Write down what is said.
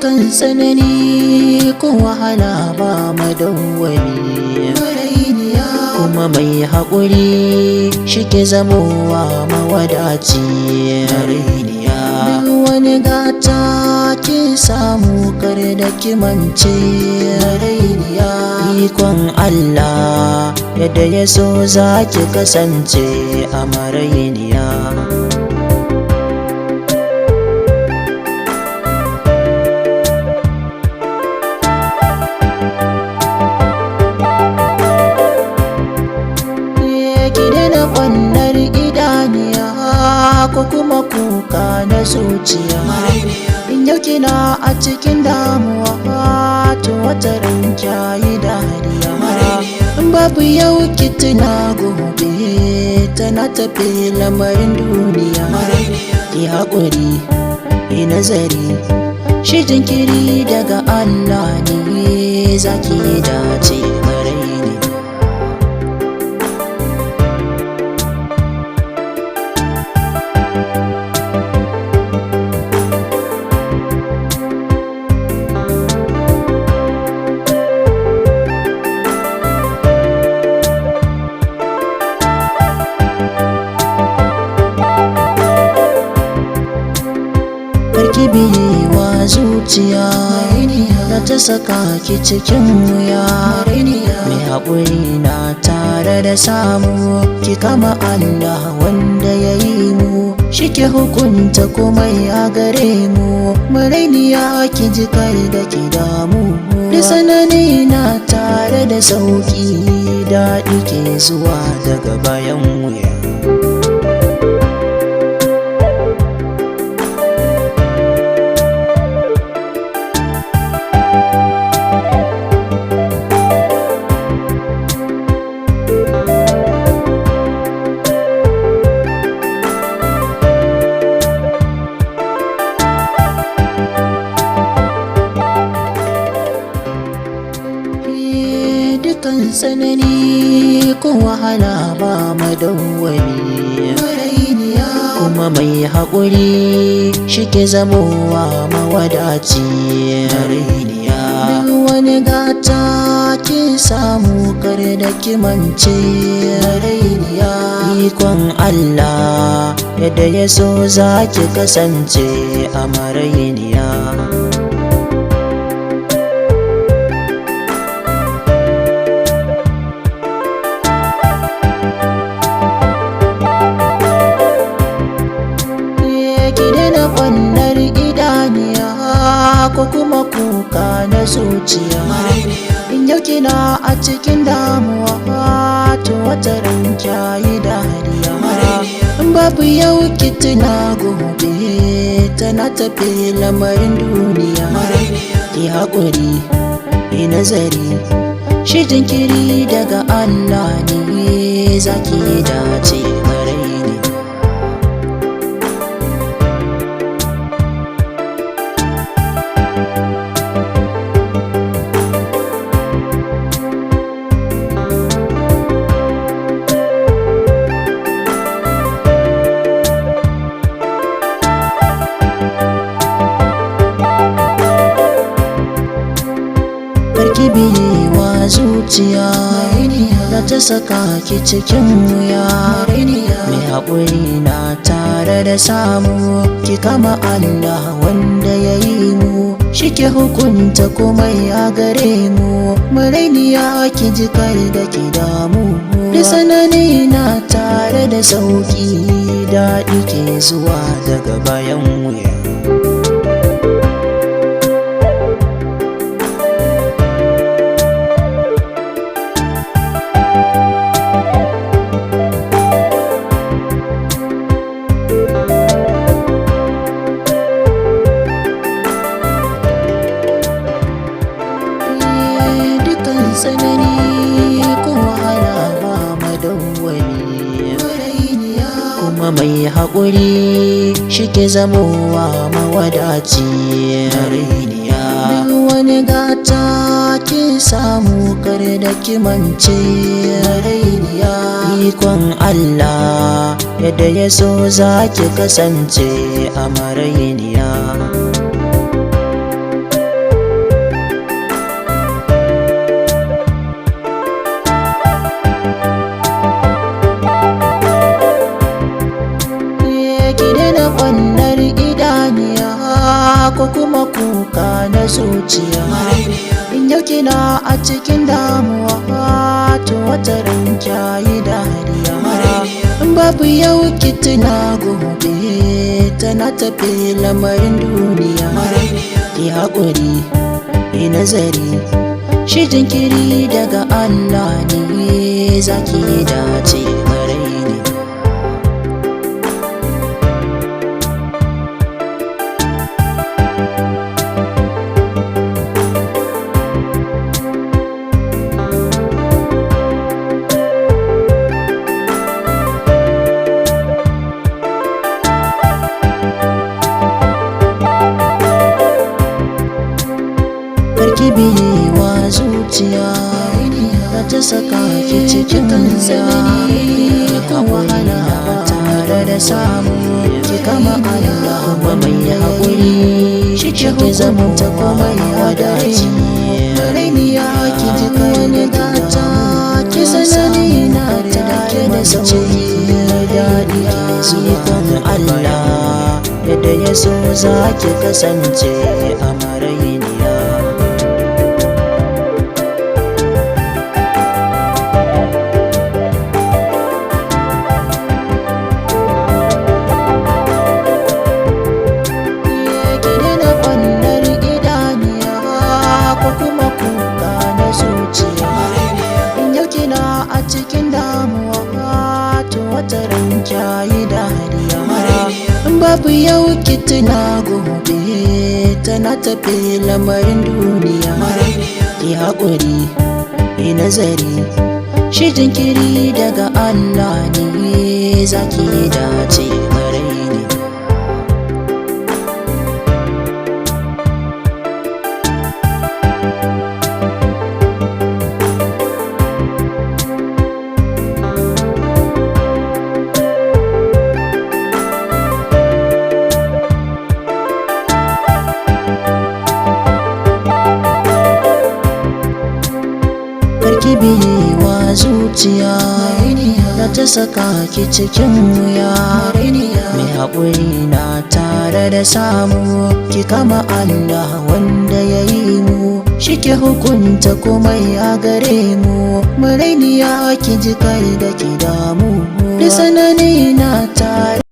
dukan tsanani ko wahala ba madawwami, kuma mai haƙuri shi ke zamowa mawadaci. Duk wani gata ki samu kar da kimance, ikon Allah yadda ya so za ki kasance a marainiya. Ƙwannar idaniya ko kuma kuka na zuciya, in yau kina a cikin damuwa to wata ran kyayi dariya. In babu yau ki tuna gobe tana tafi lamarin duniya. Ki haƙuri, ki nazari, shi jinkiri daga Allah ne, zaki dace maraini. Karki biyewa zuciya na ta saka ki cikin wuya. Mai haƙuri na tare da samu, ki kama Allah wanda ya yi mu, shi ke hukunta komai a gare mu. Marainiya ki ji kar da ki damu, da sanani na tare da sauƙi, daɗi ke zuwa daga bayan wuya. Dukan tsanani ko wahala ba madawwami, kuma mai haƙuri shi ke zamowa mawadaci. Duk wani gata ki samu kar da kimance, ikon Allah yadda ya so za ki kasance a marainiya. Ƙwannar idaniya ko kuma kuka na zuciya, in yau kina a cikin damuwa to wata ran kyayi dariya. In babu yau ki tuna gobe tana tafi lamarin duniya. Ki haƙuri, ki nazari, shi jinkiri daga Allah ne, zaki dace maraini. Karki biyewa zuciya na ta saka ki cikin wuya. Mai haƙuri na tare da samu, ki kama Allah wanda ya yi mu, shi ke hukunta komai a gare mu. Marainiya ki ji kar da ki damu, da sanani na tare da sauƙi, daɗi ke zuwa daga bayan wuya. Tsanani ko wahala ba madawwami, kuma mai haƙuri shi ke zamowa mawadaci. Duk wani gata ki samu kar da kimance, ikon Allah yadda ya so za ki kasance a marainiya. ƙwannar idaniya ko kuma kuka na zuciya. In yau kina a cikin damuwa to wata ran kyayi dariya. In babu yau ki tuna gobe tana tafi lamarin duniya. Ki haƙuri, ki nazari, shi jinkiri daga Allah ne, zaki dace marai ne. Karki biye wa zuciya da ta saka ki cikin tsanani kan wahala tare da samu ki kama Allah ba mai haƙuri shi ke zama ta kuma wadaci. Rainiya ki ji wani gata ki sanani na take da sauki daɗi zuwan Allah yadda ya so za ki kasance a marainiya. A cikin damuwa to wata ran kyayi dariya. In babu yau ki tuna gobe tana tafi lamarin duniya. Ki haƙuri, ki nazari, shi jinkiri daga Allah ne, zaki dace marai ne. Karki biye wa zuciya da ta saka ki cikin wuya. Mai haƙuri na tare da samu, ki kama Allah wanda ya yi mu, shi ke hukunta komai a gare mu. Marainiya ki ji kar da ki damu, da sanani na tare